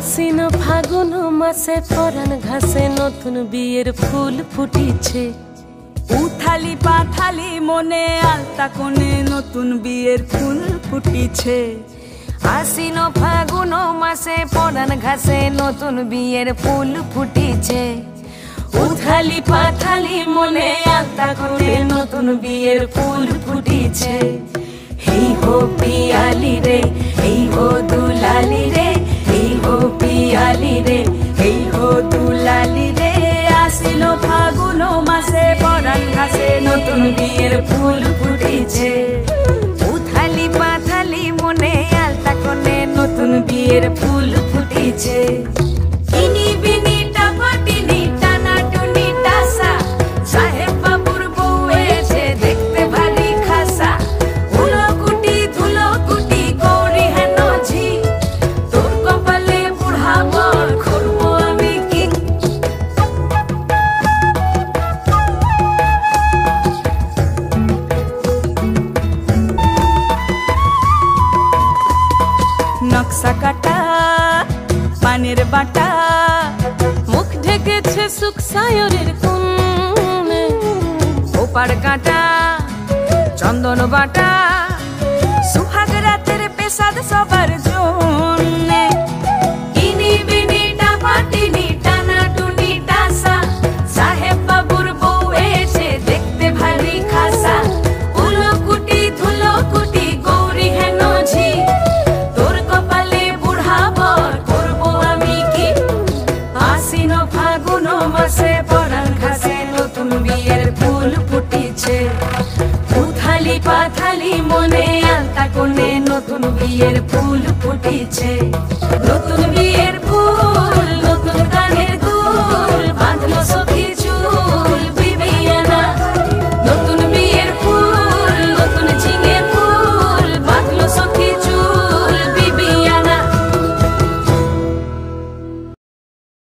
আশ্বিন ফাগুন মাসে পরাণ ঘাসে নতুন বিয়ের ফুল ফুটিছে। উথালি পাথালি মনে আলতা কোণে নতুন বিয়ের ফুল ফুটিছে। আশ্বিন ফাগুন মাসে পরাণ ঘাসে নতুন বিয়ের ফুল ফুটিছে। উথালি পাথালি মনে আলতা কোণে নতুন বিয়ের ফুল ফুটিছে। হেই হো পিয়ালি রে, হেই হো দুলালি রে, হেই হো পিয়ালি রে, হেই হো দুলালি রে। আশ্বিন ফাগুন মাসে পরাণ ঘাসে নতুন বিয়ের ফুল ফুটিছে। উথালি পাথালি মনে আলতা কোণে নতুন বিয়ের ফুল ফুটিছে। ইনি বিনি টাপাটিনি টানা টুনি টাসা, সাহেব বাবুর বউ এসে দেখতে ভারী খাসা। ধুলোকুটি ধুলোকুটি গৌরী হেন ঝি, তোর কপালে বুড়া বর করবো আমি কি। নকশা কাটা পানের বাটা, মুখ ঢেকেছে সুখ সায়রের কোণে। ওপার কাটা চন্দন বাটা, সুহাগ রাতের পেশাদ সবার জন্যে। ইনি বিনি টাপাটিনি টানা টুনি টাসা, সাহেব বাবুর বউ এসে দেখতে ভারী খাসা। ধুলোকুটি ধুলোকুটি গৌরী হেন ঝি, তোর কপালে বুড়া বর করবো আমি কি। আশ্বিন ফাগুন মাসে পরাণ ঘাসে নতুন বিয়ের ফুল ফুটিছে। উথালি পাথালি মনে আলতা কোণে নতুন বিয়ের ফুল ফুটিছে।